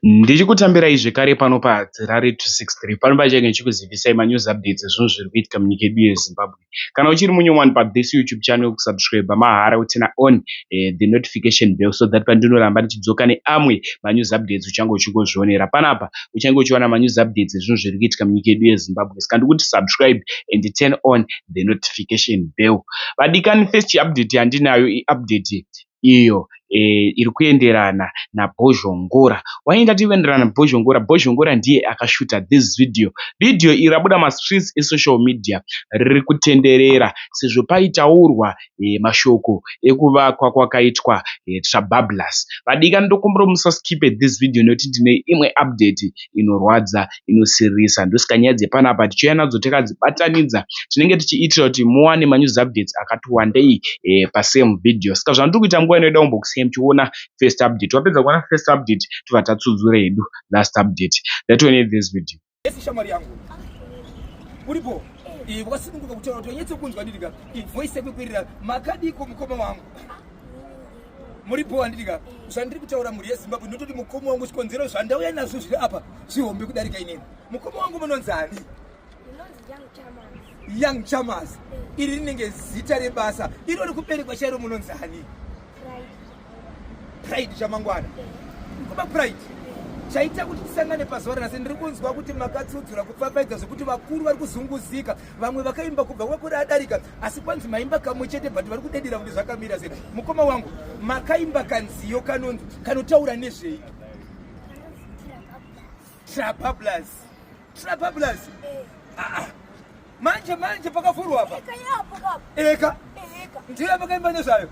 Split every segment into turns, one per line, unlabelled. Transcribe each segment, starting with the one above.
Ndichikutambirai zvekare pano paHadzirare 263 pano pachenge chikuzivisai manews updates ezvinhu zviri kuitika munyika yedu yeZimbabwe. Kana uchiri munyowani pa this YouTube channel kusubscribe mahara utina on the notification bell so that pandinoramba ndichidzoka neamwe manews updates uchange uchingozvionera panapa uchange uchiwana manews updates ezvinhu zviri kuitika munyika yedu yeZimbabwe. Saka ndikuti subscribe and turn on the notification bell. Vadikani, first update yandinayo iupdate iyo iri kuenderana naBozhongora. Waenda tienderana naBozhongora. Bozhongora ndiye akashuta this video iri rabuda mastreets esocial media riri kutenderera sezvo paitaurwa mashoko ekuvakwa kwakaitwa Trabablas. Vadika ndokumbura musaskipe this video nekuti ndine imwe update inorwadza inosirisa ndosikanyadze panapa tichiuya nadzo takadzibatanidza tinenge tichiitira kuti muwane manews updates akati wandei pasame video. Saka zvandiri kuita nguva inoida kumbokusiyai muchiona first update. Wapedza kuona first update tobva tatsudzura hedu last update. Let's this video.
Esi shamari yangu uripo wakasununguka kutaura kuti wanyetse kunzwa ndidika voice yekukwirira makadiko mukoma wangu muripo andidika zvandiri kutaura muri yeZimbabwe ndototi mukoma wangu chikonzero zvandauya nazvo zviri apa zvihombe kudarika inini. Mukoma wangu munonzani? Young Chamas. Iri rinenge zita rebasa iro rikuberekwa chairo munonzani? Pride chamangwana. Kuba Pride chaita kuti tisangane pazuva ranhasi ndiri kunzwa kuti makatsudzura kupfapfaidza zvokuti vakuru vari kuzunguzika, vamwe vakaimba kubva kwekuri adarika, asi kwanzi maimba kamwe chete but vari kudedera kuti zvakamira sei. Mukoma wangu makaimba kanziyo kanonzi kanotaura nezvei? Trabablas. Manje pakafurwa apa eka ndiye pakaimba nezvayo.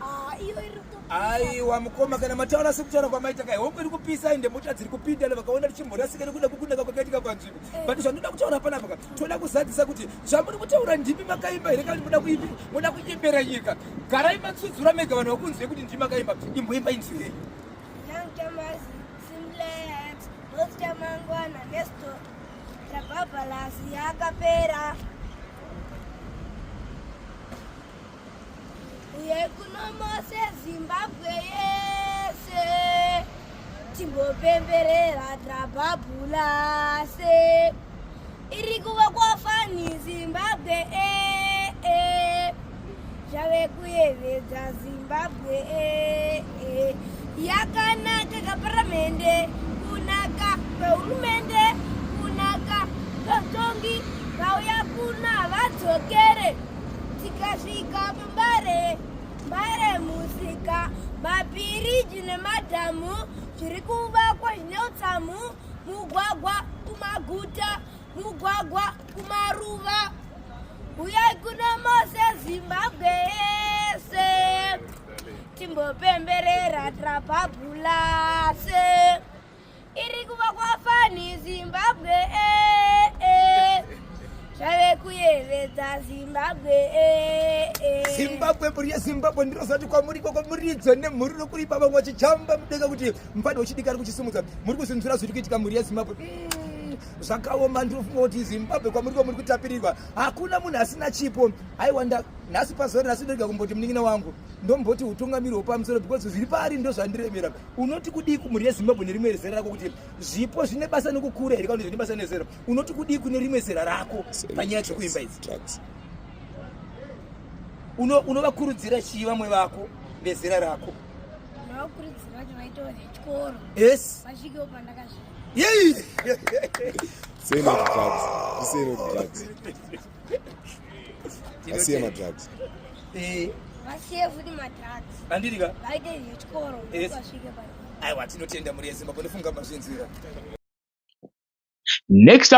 Aiwa mukoma, kana mataura sekutaura kwamaita kai hongu iri kupisa ende mota dziri kupinda vakaona tichimborasika nekuda kukunaka kwakaitika panzvimbo. But zvandoda kutaura panapa toda kuzadzisa kuti zvamuri kutaura ndimi makaimba here kana muda kuimbera nyika. Garai matsudzura mega vanhu vakunzwei kuti ndimi makaimba. Imboimba inzwirei?
Young Chamas, Simplex, Chamangwana, Nesto, Trabablas yakapera. Yekunomose Zimbabwe yese timbopemberera Trabablas iri kuvakwa fani Zimbabwe zvave kuyevedza Zimbabwe yakanaka kaparamende, kunaka kwehurumende, kunaka kwetongi vauya kuna vadzokere tikasvika pambare musika mapiriji nemadhamu zviri kuvakwa zvine utsamu, mugwagwa kumaguta, mugwagwa kumaruva. Uyai kuna mose Zimbabwe yese timbopemberera Trabablas iri kuvakwa fani Zimbabwe zvave kuyevedza Zimbabwe
muri yeZimbabwe ndirozvati kwamuri kwamuridzo nemhuri rokuripa vamwe vachichamba mudenga kuti mufane uchidika ari kuchisimudza muri kuzinzura zviri kuitika muri yeZimbabwe. Zvakaoma ndinofunga kuti Zimbabwe kwamuri kutapirirwa hakuna munhu asina chipo. Aiwanda nhasi pazuva nhasi ndoga kumboti munin'ina wangu ndomboti utungamiri hwepamusoro because zviri pari ndo zvandiremera. Unoti kudii kumuri yeZimbabwe nerimwe zera rako kuti zvipo zvine basa nekukura here kana zvine basa nezera? Unoti kudii kune rimwe zera rako panyaya dzekuimba idzi? Unovakurudzira chii vamwe vako vezera rako?
Unovakurudzira kuti vaite vechikoro.
Yes.
Vasvikewo pandakasvika.
Yay!
Say no drugs. You say no drugs. I see my drugs.
Vasiye futi madrugs.
Andidika?
Vaite zvechikoro vasvike pano.
Aiwa tinotenda muri yeZimbabwe ndofunga mazvinzira.
Next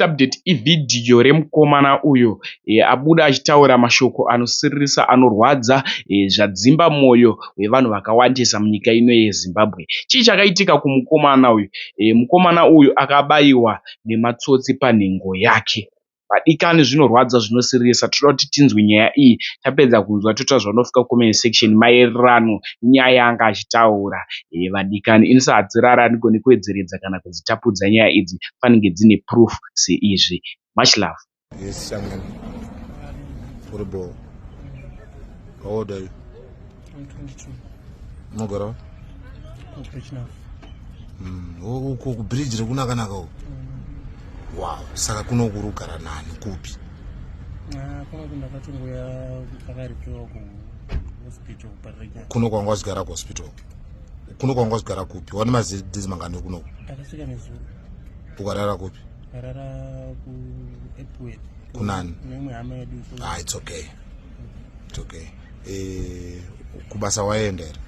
update ividhiyo remukomana uyo abuda achitaura mashoko anosiririsa anorwadza zvadzimba mwoyo wevanhu vakawandisa munyika ino yeZimbabwe. Chii chakaitika kumukomana uyu? Mukomana uyu akabayiwa nematsotsi panhengo yake. Vadikani zvinorwadza zvinosiririsa. Toda kuti tinzwe nyaya iyi tapedza kunzwa tota zvanofika comment section maererano nyaya yanga achitaura. Vadikani inisa Hadzirare anigoni kuedzeredza kana kudzitapudza nyaya idzi panenge dzine proof seizvi. Much love.
Yes, Shaman. Football. How old are you?
I'm 22.
Mogara?
I'm rich enough.
uko kubridge rekunaka uko. Wow, saka kunokurugara nani kupi?
Kama ndakatongoya pakaripiwa ku hospital parika.
Kuno kwanga wazigara ku hospital. Kuno kwanga wazigara kupi? Wani mazidizi mangani kuno?
Takasika nezuru.
Ukarara kupi?
Karara ku Epworth.
Kunani?
Nemwe hama yedu.
It's okay. It's okay. Kubasa waenda here?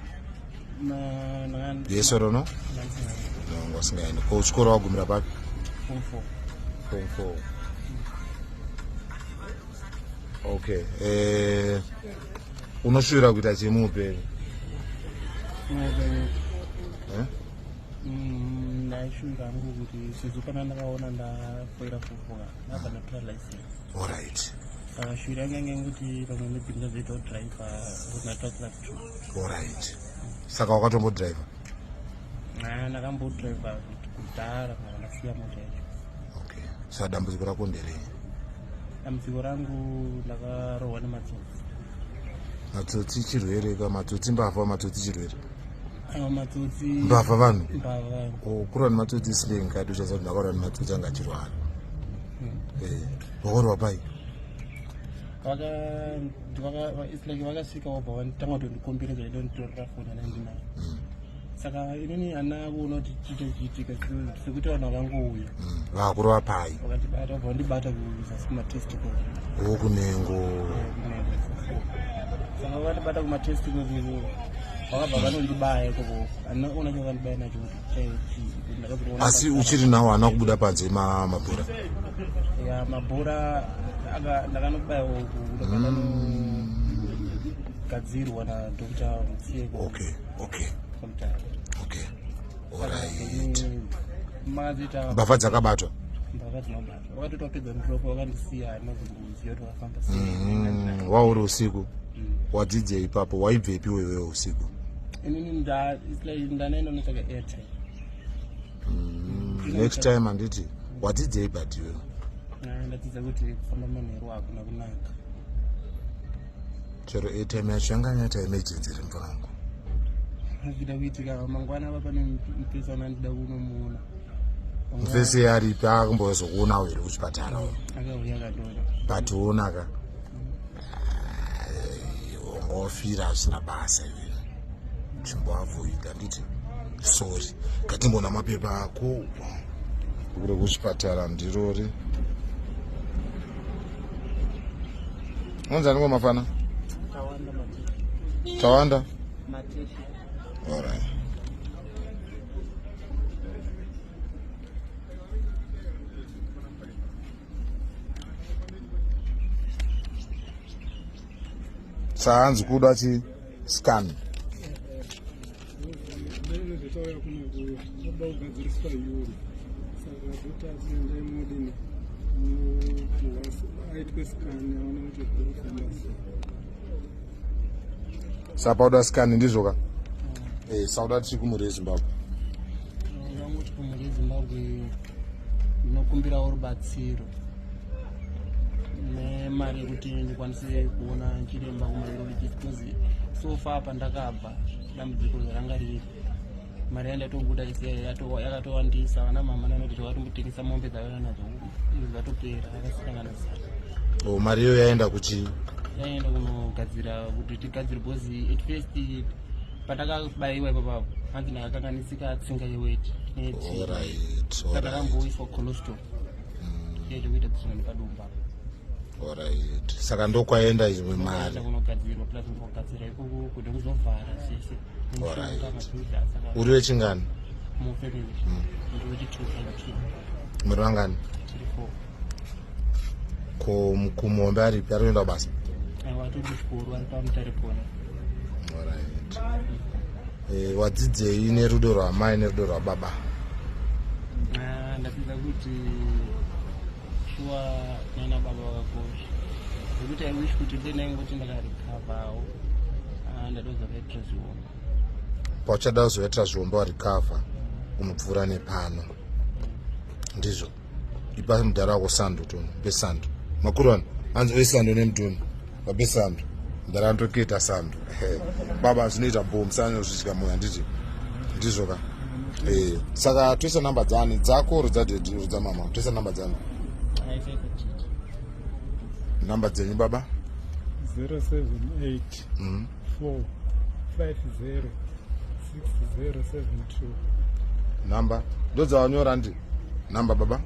Yes or no? No, ngasingaenda. Ko chikoro wagumira papi?
Form
4. Okay. Unoshuvira kuita chimupe?
Ndaishuvira hangu kuti sezvo kana ndakaona ndafoira kufuka ndabva ndatora license.
Alright.
Saka shuvira yange kuti pamwe maybe ndazoita driver ndataura kuti.
Alright. Saka wakatombodriver?
Ndakambodriver kudhara kana ndasiya mota yacho.
Okay. Saka dambudziko rako nderei?
Dambudziko rangu ndakarohwa nematsotsi.
Matsotsi chirwere ka matsotsi mbavha matsotsi chirwere?
Matsotsi
mbavha vanhu?
Mbavha.
Kurwa nematsotsi sling kati uchaza kuti ndakarwa nematsotsi anga chirwara. Wakarwa pai? Vakasvika wabva vanditanga kutondikombera zvaida kunditorera foni yanandinayo. Saka inini hana kuona kuti chiitika sekuti vanhu vakangouya. Vakurwa pai?
Vakandibata wabva vandibata kuzasi kumatesticles.
Kunengo.
Saka vakandibata kumatesticles vakabva vanondibaya ikoko. Handinakuona chavandibaya nacho kuti
asi uchiri nawo hana kubuda panze mabhora?
Ya mabhora ndakanobaya uku ndakagadzirwa nadokta Mutseko.
Okay. Alright. Mbavha dzakabatwa?
Mbavha dzinobatwa. Vakatoita pedza ndroko vakandisiya handinazoziva kuti vakafamba sei.
Wauri usiku? Wadzidze ipapo waibvepi wewe usiku?
Inini ndanaenda notsvaga airtime.
Next time handiti wadzidze ibati wewe?
Ndadzidza kuti kufamba manheru hakuna kunaka.
Chero airtime yacho yanga yaita emergency iri mvangu.
Zvida kuitika mangwana apa pane mupesana ndida kunomuona.
Mufesi aripi akambozokuona uri kuchipatara?
Akauya akandona.
But uonaka wangofira asina basa iwe. Chimboavoida handiti? Sorry. Ngatimbona mapepa ako. Uri kuchipatara ndirori. Unzani mafana? Tawanda?
Mateshi.
Alright. Saanzi kuda chi scan. Sapauda scan ndizvoka? Sauda tikumuri Zimbabwe.
Vanguti kumuri Zimbabwe ndinokumbira rubatsiro nemari yekuti ndikwanise kuona chiremba kumaurologist because so far pandakabva dambudziko ranga riri mari yandatobuda yakatowandisa vana mama nanoti tavatomutengesa mombe dzavana nadzo zvatopera akasangana zita.
Mari iyo yaenda kuchi?
Yaenda kunogadzira kuti tigadzire bhozi at first patakabayiwa ipapo hanzi ndakakanganisika tsinga yeweti ndakamboiswa cholesterol chekuita tsinga nepadumba.
Alright. Saka ndokwaenda izwe mari
kunogadzirwa plus kugadzira ikoko kuti kuzovhara sese.
Alright. Uri wechingani?
Mufemili ndi wechi2.
Muri vangani?
4.
Kumombe aripi arikuenda basa?
Watodi chikuru ari pamutaripona.
Alright. Wadzidzei nerudo rwamai nerudo rwababa?
Ndadzidza kuti shuwa nana baba vakakosha zekuti I wish kuti ndenangoti ndakarikavhawo ndadozovaitira zviombo.
Pauchada kuzovaitira zviombo warikavha unopfuura nepano ndizvo? Ipa mudhara wako Sando tono besando makuru ano hanzi oisando nemutoni vabesando mudhara anotoketa Sando baba zvinoita bomu sanozvityika moyo handiti ndizvo ka? Saka toisa namba dzani dzako rudza mama. Toisa namba dzani. Namba dzenyu baba?
078 4 50 6072.
Namba ndoza wanyora ndi namba baba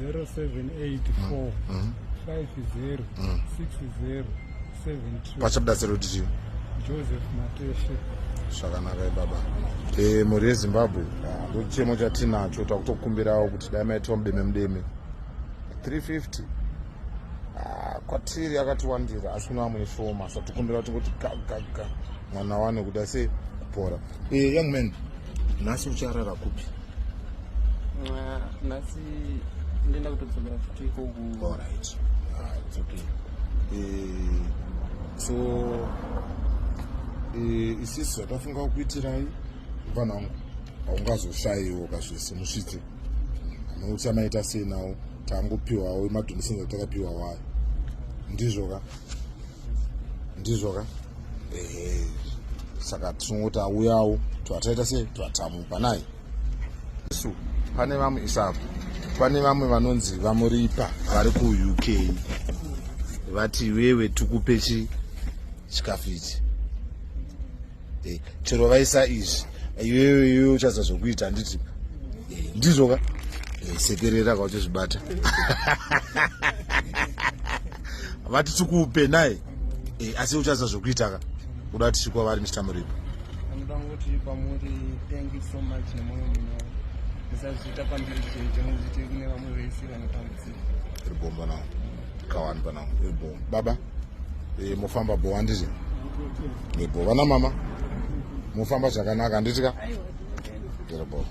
0784 50 6072.
pachabda zero kuti
Joseph Mateshe.
zvakanaka baba. Mhuri yeZimbabwe ndochemo chatinacho takutokumbirawo kuti dai maitawo mudeme 350 kwatiri akatiwandira asi kuna vamwe shoma satikumbira kuti ngoti gaga mwana wane kuti ase kupora. Young man, nhasi ucharara kupi?
Nhasi ndenda kutodzokera futi ikoku.
Alright. It's okay. So isisu atafunga kuitirai vanangu haungazoshayiwo kazvese musvitse nokuti amaita sei nawo tangopiwawo madhonation atakapiwa wayo ndizvoka saka tinongoti auyawo twataita sei twatamupa naye isu pane vamwe isapo pane vamwe vanonzi vamuripa vari kuuk vati wewe tukupe chikafu ichi chero vaisa izvi iwewe uchaza zvokuita handiti ndizvoka sekerera kauchizvibata vati tikupe naye asi uchaza zvokuita ka kuda kuti chikwa vari Mr. Muripa.
Anoda ngoti pamuri thank you so much nemoyo muno. Musazviita pamberi chete muzviite kune vamwe vese vanotambudzika.
Iri bomba nawo kawani panawo iri bomba baba. Mufamba bo handiti bo vana mama mufamba zvakanaka handiti ka iri bomba.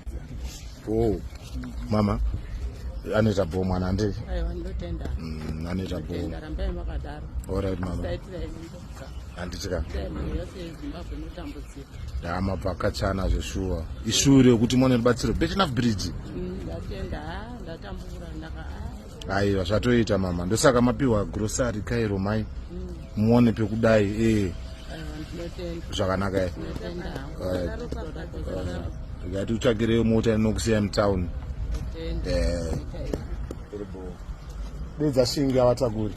Mama anoita bo mwana handiti anoita bo. Alright mama handiti ka mabva akachana zveshuwa ishure yekuti muone rubatsiro Betinafu bridge. Aiwa zvatoita mama ndosaka mapiwa grocery Cairo mai muone pekudai zvakanaka ngati utsvagire mota inokusiya mutown. Bedza shingi avatakuri